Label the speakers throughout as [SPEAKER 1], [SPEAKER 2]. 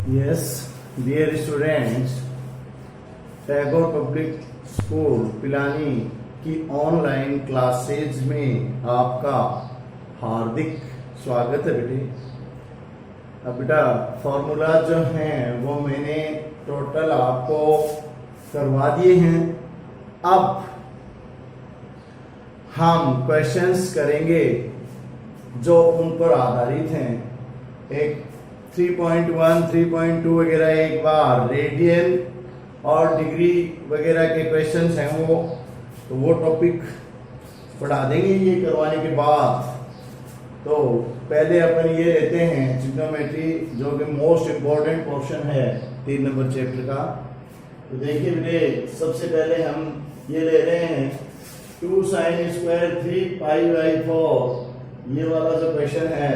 [SPEAKER 1] Yes, dear students, Tagore public school Pilani की online classes में आपका हार्दिक स्वागत है बेटे। अब बेटा फॉर्मूला जो हैं वो मैंने टोटल आपको करवा दिए हैं। अब हम क्वेश्चंस करेंगे जो उन पर आधारित हैं। एक 3.1, 3.2 वगैरह एक बार रेडियन और डिग्री वगैरह के क्वेश्चंस हैं वो टॉपिक पढ़ा देंगे ये करवाने के बाद। तो पहले अपन ये लेते हैं ट्रिग्नोमेट्री, जो कि मोस्ट इम्पोर्टेंट पोर्शन है 3 नंबर चैप्टर का। तो देखिए बेटे, सबसे पहले हम ये ले रहे हैं 2 sin स्क्वायर 3 पाई बाई 4। ये वाला जो क्वेश्चन है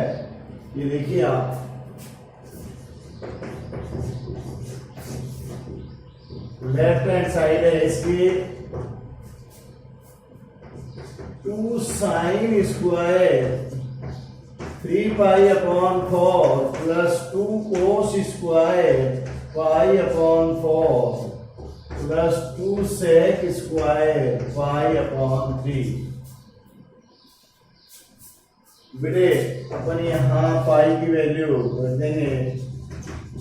[SPEAKER 1] ये देखिए आप, लेफ्ट हैंड साइड है इसकी 2 sin square 3 pi upon 4 plus 2 cos square pi upon 4 plus 2 sec square pi upon 3। बेटे अपन यहाँ पाई की वैल्यू रख देंगे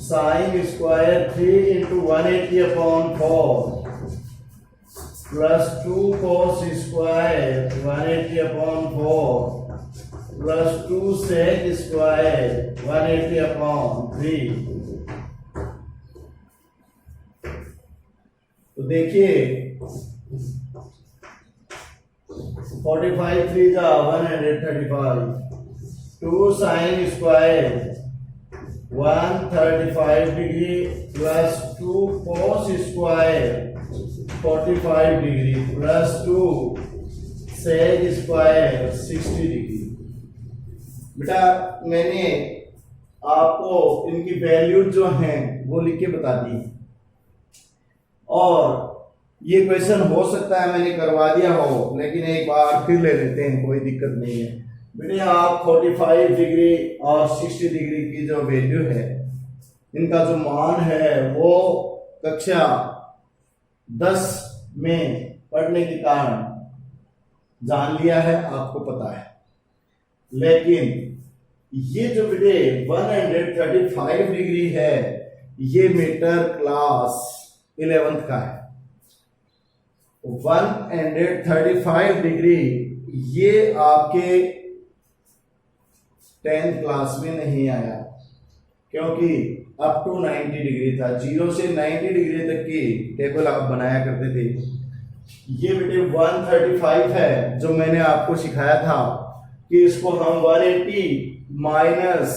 [SPEAKER 1] sine square 3 into 180 upon 4 plus 2 cos square 180 upon 4 plus 2 sec square 180 upon 3। तो देखिए 45 3 जा 135, 2 sin square 135 degree plus 2 cos square 45 degree plus 2 sec square 60 degree. बेटा मैंने आपको इनकी वैल्यू जो हैं वो लिख के बता दी, और ये क्वेश्चन हो सकता है मैंने करवा दिया हो, लेकिन एक बार फिर ले लेते हैं, कोई दिक्कत नहीं है। बेटे आप 45 डिग्री और 60 डिग्री की जो वैल्यू है, इनका जो मान है वो कक्षा 10 में पढ़ने के कारण जान लिया है, आपको पता है। लेकिन ये जो बेटे 135 डिग्री है, ये मीटर क्लास 11th का है। 135 डिग्री ये आपके 10th क्लास में नहीं आया, क्योंकि अप टू 90 डिग्री था। 0 से 90 डिग्री तक की टेबल आप बनाया करते थे। ये बेटे 135 है, जो मैंने आपको सिखाया था कि इसको हम 180 माइनस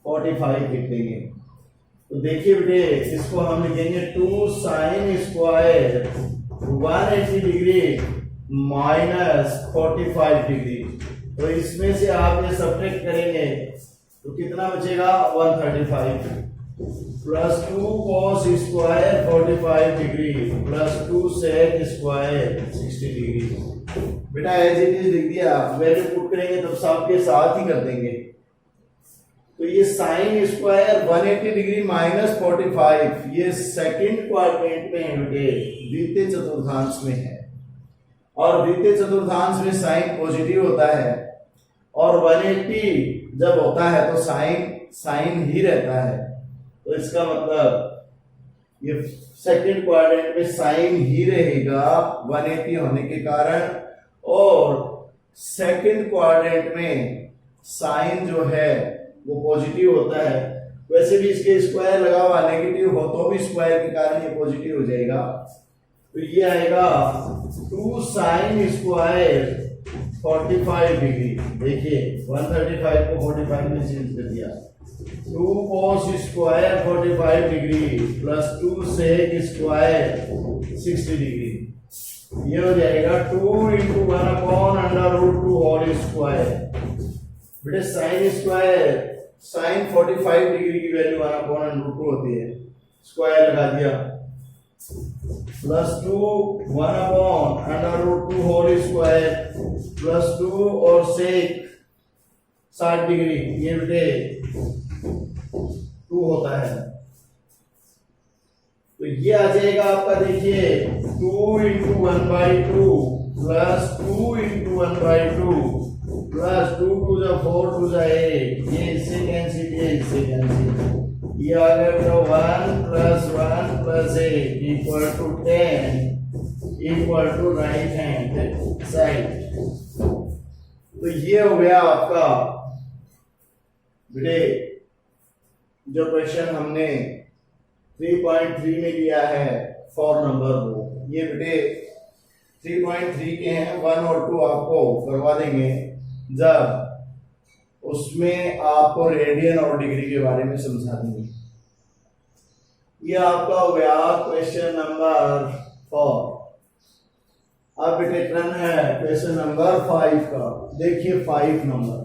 [SPEAKER 1] 45 लिख देंगे। तो देखिए बेटे, इसको हम लिखेंगे 2 sin square 180 degree minus 45 degree. तो इसमें से आप ये सब्ट्रैक्ट करेंगे तो कितना बचेगा 135 plus 2 cos square 45 degree plus 2 sec square 60 degree. बेटा एज इट इज लिख दिया, वैल्यू पुट करेंगे तब सबके साथ ही कर देंगे। तो ये साइन स्क्वायर 180 डिग्री माइनस 45 ये सेकंड क्वाड्रेंट में है बेटे, द्वितीय चतुर्थांश में है, और द्वितीय चतुर्थांश में साइन पॉजिटिव होता है, और 180 जब होता है तो साइन ही रहता है। तो इसका मतलब ये सेकंड क्वाड्रेंट में साइन ही रहेगा 180 होने के कारण, और सेकंड क्वाड्रेंट में साइन जो है वो पॉजिटिव होता है। वैसे भी इसके स्क्वायर लगा हुआ नेगेटिव हो तो भी स्क्वायर के कारण ये पॉजिटिव हो जाएगा। तो ये आएगा 2 sin स्क्वायर 45 डिग्री। देखिए 135 को 45 में चेंज कर दिया। 2 cos square 45 degree plus 2 sec square 60 degree. ये हो जाएगा 2 into 1 upon under root 2 whole square. बेटे साइन स्क्वायर साइन 45 डिग्री की वैल्यू 1 अपॉन रूट 2 होती है, स्क्वायर लगा दिया, plus 2 1 upon under root 2 whole square plus 2 और सेक 60 डिग्री, ये बेटे 2 होता है। तो ये आ जाएगा आपका, देखिए 2 into 1/2 plus 2 into 1/2 plus 2 two जा 4 टू जा 8, ये इससे कैंसिल, ये इससे कैंसिल, ये आ गया 1 plus 8 equal to 10 equal to right hand side. तो ये हो गया आपका बेटे जो क्वेश्चन हमने 3.3 में लिया है फॉर नंबर को। ये बेटे 3.3 के हैं, 1 और 2 आपको करवा देंगे जब उसमें आपको रेडियन और डिग्री के बारे में समझा देंगे। ये आपका हो गया क्वेश्चन नंबर 4। अब बेटे टर्न है क्वेश्चन नंबर 5 का। देखिए 5 नंबर,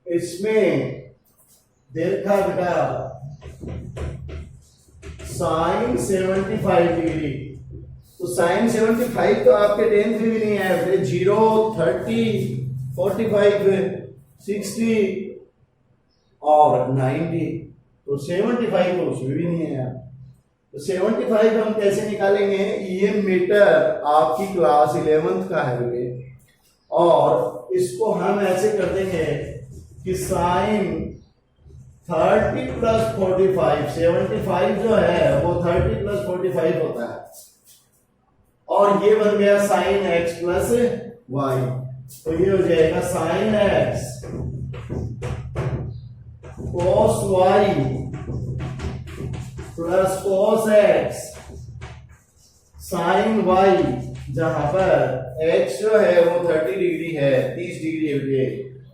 [SPEAKER 1] इसमें देखा बेटा साइन 75 डिग्री, तो साइन 75 तो आपके 10th में भी नहीं है बेटे, 0, 30, 45, 60 और 90, तो 75 तो उसमें भी नहीं है। तो 75 हम कैसे निकालेंगे? ये मीटर आपकी क्लास 11th का है बेटे, और इसको हम ऐसे कर देंगे कि साइन 30 प्लस 45, 75 जो है वो 30 प्लस 45 होता है, और ये बन गया साइन x प्लस वाई। तो ये हो जाएगा sine x cos y plus cos x sine y, जहां पर x जो है वो 30 डिग्री है, 30 डिग्री है,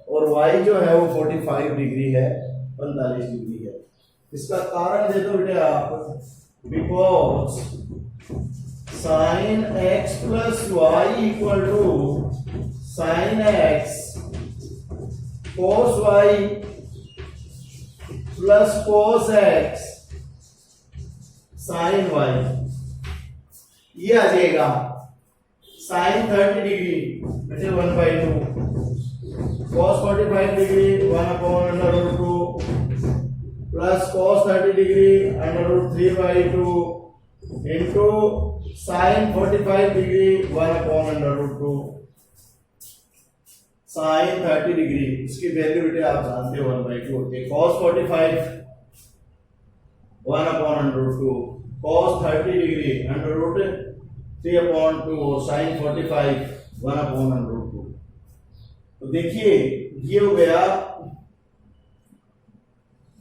[SPEAKER 1] और y जो है वो 45 डिग्री है, 45 डिग्री है। इसका कारण दे दो बेटे आप, because sine x plus Y equal to sine x cos y plus cos x sine y। ये आ जाएगा साइन 30 डिग्री बेटे 1/2 cos 45 degree 1/√2 plus cos 30 degree √3/2 into sine 45 degree 1/√2 sine 30 degree. इसकी वैल्यू बेटे आप जानते हो 1/2 होती है। cos 45 1/√2 cos 30 डिग्री √3/2 और साइन 45 1/√2। तो देखिए ये हो गया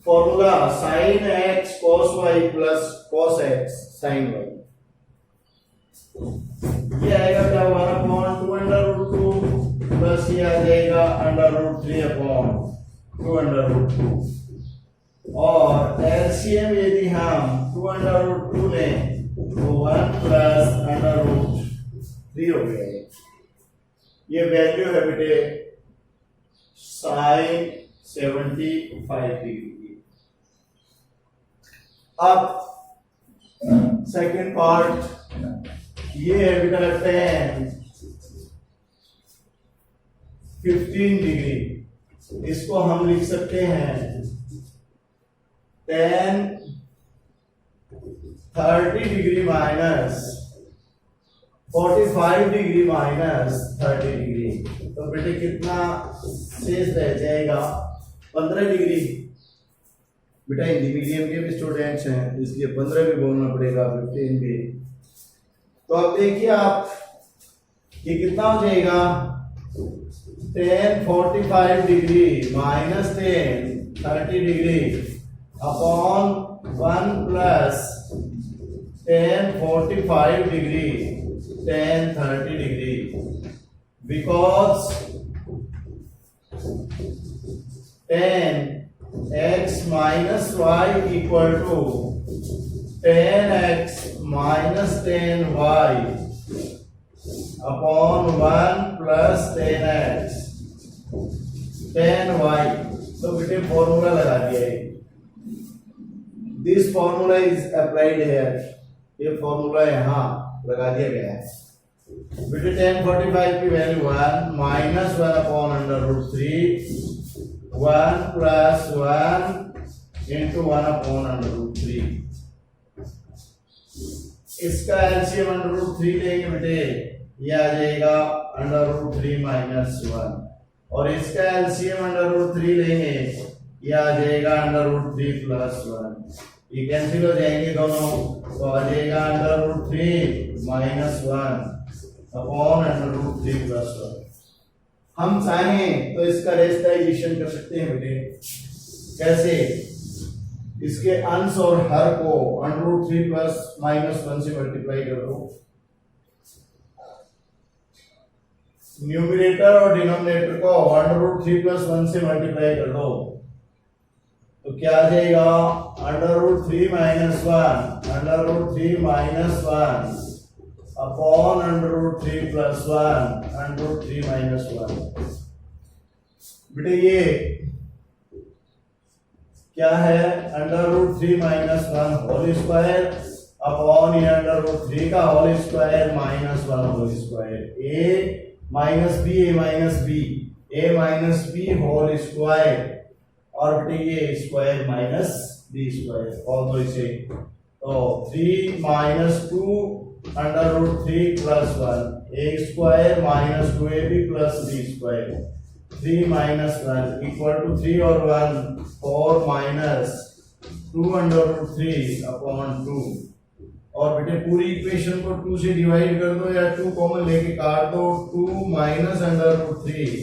[SPEAKER 1] formula sine x cos y plus cos x sine y। ये आएगा क्या 1/2 प्लस ये आ जाएगा √3/2 और एलसीएम यदि हम 2/2 लें तो 1 प्लस √3 हो गया। ये वैल्यू है बेटे साइन 75 डिग्री। अब सेकंड पार्ट ये है बेटा 15 डिग्री। इसको हम लिख सकते हैं 30 degree minus 45 degree minus 30 degree. तो बेटे कितना शेष रह जाएगा? 15 डिग्री। बेटा हिंदी मीडियम के भी स्टूडेंट्स हैं इसलिए 15 भी बोलना पड़ेगा, 15 भी। तो अब देखिए आप ये कितना हो जाएगा 10 45 degree minus 10 30 degree upon 1 plus 10 45 degree 10 30 degree, because 10 x minus Y equal to 10x minus 10y upon 1 plus 10x 10y। तो बेटे फॉर्मूला लगा दिया है, this formula is applied here, ये फॉर्मूला यहाँ लगा दिया गया है बेटे। tan 45 की value 1 minus 1 upon under root 3 1 plus 1 into 1 upon under root 3। इसका एलसीएम अंडर रूट 3 लेंगे बेटे, ये आ जाएगा अंडर रूट 3 माइनस 1, और इसका एलसीएम अंडर रूट 3 लेंगे, ये आ जाएगा अंडर रूट 3 प्लस 1। ये कैंसिल हो जाएंगे दोनों, तो आ जाएगा under root 3 minus 1 upon under root 3 plus 1। हम चाहें तो इसका रेशनलाइजेशन कर सकते हैं बेटे। कैसे? इसके अंश और हर को अंडर रूट 3 प्लस माइनस 1 से मल्टीप्लाई कर दो, न्यूमरेटर और डिनोमिनेटर को अंडर रूट 3 प्लस 1 से मल्टीप्लाई कर दो, तो क्या आ जाएगा under root 3 minus 1 under root 3 minus 1 upon under root 3 plus 1 under root 3 minus 1। बेटे ये क्या है? Under root 3 minus 1 whole square upon ये अंडर रूट 3 का whole square minus 1 whole square, A minus B A minus B, A minus B whole square, और बेटे ये square minus B square, और तो इसे तो 3 minus 2 under root 3 plus 1 A square minus 2ab plus B square, 3 minus 1 equal to 3 और 1 4 minus 2 under root 3 upon 2, और बेटे पूरी इक्वेशन को 2 से डिवाइड कर दो या 2 कॉमन लेके काट दो, 2 माइनस अंडर रूट 3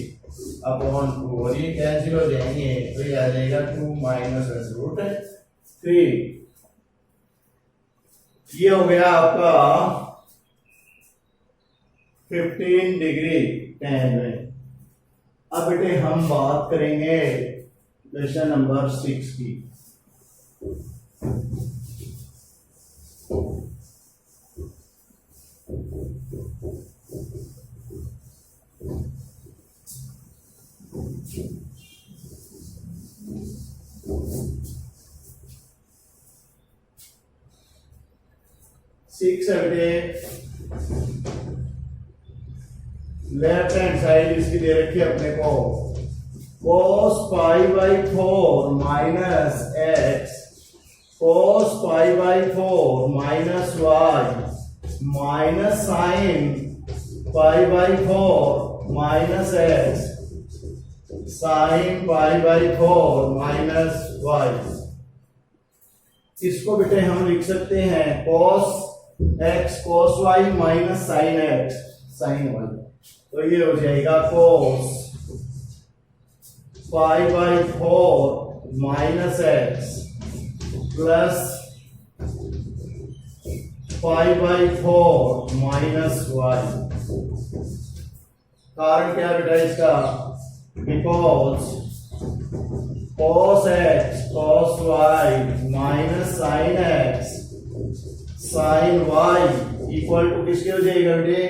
[SPEAKER 1] अपॉन 2, और ये कैंसिल हो जाएंगे, तो ये आ जाएगा 2 माइनस अंडर रूट 3। ये हो गया आपका 15 डिग्री tan में। अब बेटे हम बात करेंगे क्वेश्चन नंबर 6 की। लेफ्ट हैंड साइड इसकी दे रखी है अपने को, cos pi by 4 minus X cos pi by 4 minus Y minus sine pi by 4 minus X sine pi by 4 minus Y. इसको बेटे हम लिख सकते हैं cos x cos y minus sine x sine y, तो ये हो जाएगा cos pi by 4 minus X plus pi by 4 minus Y. कारण क्या बेटा इसका? Because cos x cos y minus sine x sine y equal to किसके हो जाएगा बेटे?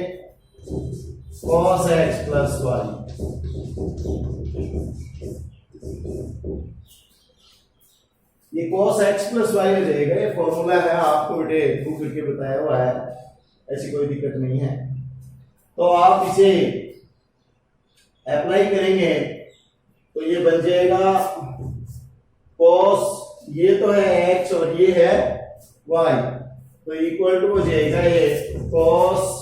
[SPEAKER 1] cos x plus y। ये cos x प्लस y हो जाएगा, ये फॉर्मूला है, आपको बेटे प्रूफ करके बताया हुआ है, ऐसी कोई दिक्कत नहीं है। तो आप इसे अप्लाई करेंगे तो ये बन जाएगा cos, ये तो है x और ये है y, तो इक्वल टू हो जाएगा ये cos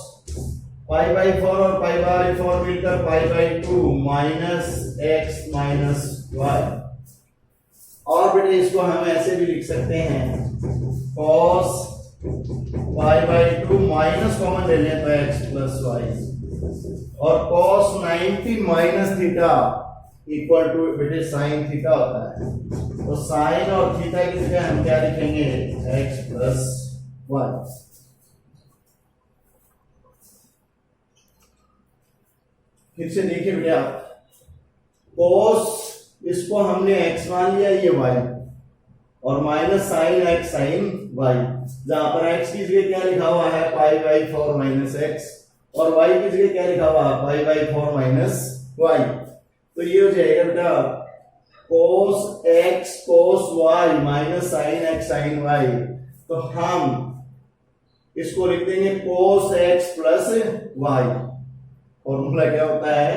[SPEAKER 1] पाई बाई 4 और पाई बाई 4 मिलकर pi by 2 minus X minus Y. और बेटे इसको हम ऐसे भी लिख सकते हैं cos pi by 2 minus common ले लें तो एक्स प्लस वाई, और cos 90 minus theta equal to बेटे साइन थीटा होता है, तो साइन और थीटा की जगह हम क्या लिखेंगे? X plus Y. फिर से देखिए बेटे आप, cos इसको हमने x मान लिया, ये y, और minus sine x sine y, जहां पर x की जगह क्या लिखा हुआ है? पाई बाई 4 माइनस एक्स, और y की जगह क्या लिखा हुआ है? पाई बाई 4 माइनस y। तो ये हो जाएगा बेटा cos x cos y minus sin x sin y, तो हम इसको लिख देंगे cos x plus y। Formula क्या होता है,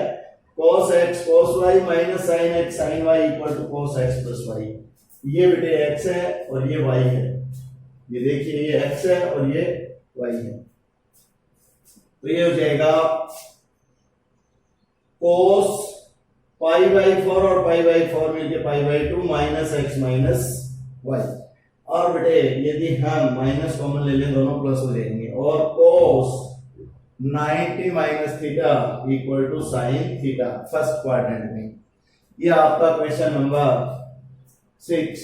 [SPEAKER 1] cos x cos y minus sin x sin y equal to cos x plus y। ये बेटे x है और ये y है, ये देखिए ये x है और ये y है, तो ये हो जाएगा cos पाई बाई 4 और पाई बाई 4 मिलके पाई by 2 minus x minus y। और बेटे यदि हम माइनस कॉमन ले लें दोनों प्लस हो जाएंगे, और cos 90 minus theta equal to sine theta first quadrant में। ये आपका question number 6।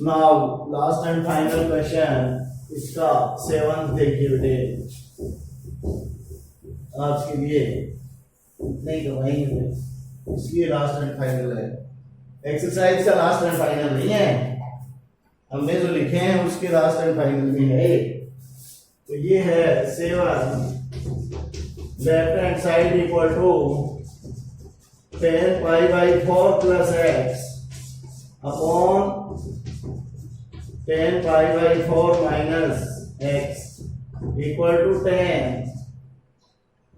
[SPEAKER 1] Now last and final question, इसका 7th देखिए बेटे, आज के लिए नहीं करवाएंगे, इसलिए लास्ट एंड फाइनल है। एक्सरसाइज का लास्ट एंड फाइनल नहीं है, हमने जो लिखे हैं उसके लास्ट एंड फाइनल में है। तो ये है 7, left hand side equal to 10 pi by 4 plus X upon 10 pi by 4 minus X equal to 10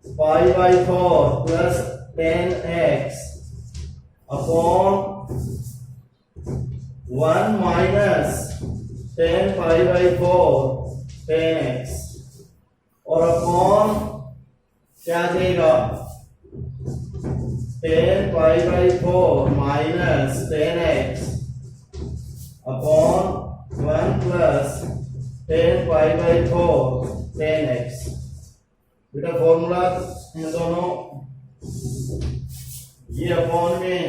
[SPEAKER 1] pi by 4 plus 10x upon 1 minus 10 pi by 4 10x, और अपॉन क्या देगा 10 pi by 4 minus 10x upon 1 plus 10 pi by 4 10x। बेटा formula in दोनों, ये upon में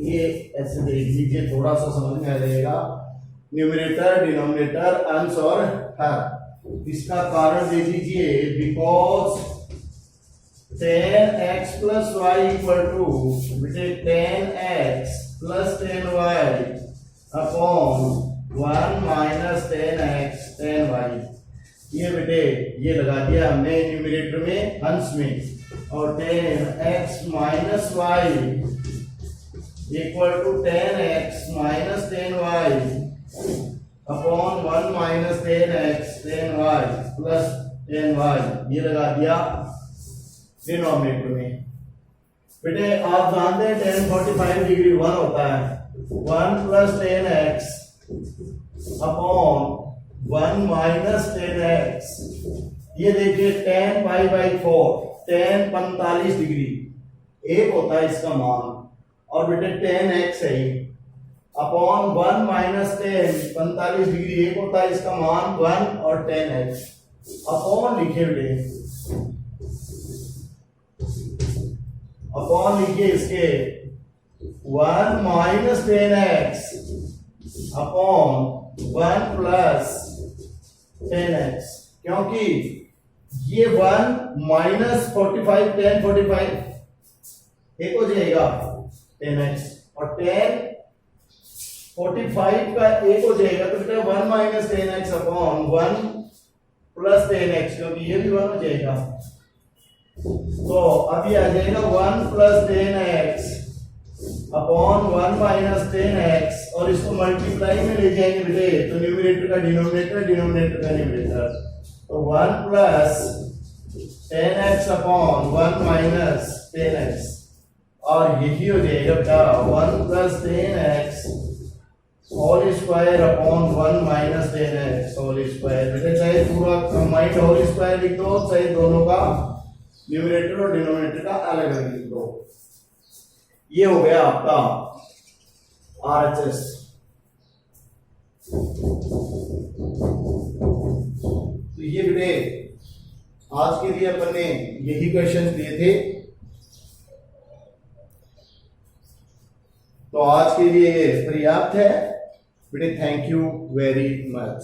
[SPEAKER 1] ये ऐसे देख लीजिए, थोड़ा सा समझ में आ जाएगा, न्यूमरेटर डिनोमिनेटर अंश और हर। इसका कारण दे दीजिए, because 10x plus Y equal to बेटे 10x plus 10y upon 1 minus 10x 10y। ये बेटे ये लगा दिया हमने न्यूमरेटर में अंश में, और 10x minus Y equal to 10x minus 10y upon 1 minus 10x 10y plus 10y, ये लगा दिया डिनोमिनेटर में। बेटे आप जानते हैं tan 45 डिग्री 1 होता है, 1 plus 10x upon 1 minus 10x। ये देखिए tan pi by 4 tan 45 degree एक होता है इसका मान, और बेटे tan x है अपॉन 1 माइनस 10 45 डिग्री एक होता है इसका मान 1, और tan x अपॉन लिखे बेटे, अपॉन लिखिए इसके 1 minus 10x upon 1 plus 10x, क्योंकि ये 1 माइनस 45 tan 45 एक हो जाएगा 10x, और tan 45 का एक हो जाएगा, तो बेटा 1 minus 10x upon 1 plus 10x, क्योंकि ये भी 1 हो जाएगा। तो अभी आ जाएगा 1 plus 10x upon 1 minus 10x, और इसको मल्टीप्लाई में ले जाएंगे बेटे, तो न्यूमरेटर का डिनोमिनेटर, डिनोमिनेटर का न्यूमरेटर, तो 1 plus 10x upon 1 minus 10x, और यही हो जाएगा बेटा 1 plus 10x whole square upon 1 minus 10x whole square. बेटे चाहे पूरा कंबाइंड होल स्क्वायर लिख दो, चाहे दोनों का न्यूमरेटर और डिनोमिनेटर का अलग अलग लिख दो। ये हो गया आपका RHS। तो ये बेटे आज के लिए अपन ने यही क्वेश्चन दिए थे, तो आज के लिए ये पर्याप्त है बेटे। Thank you very much.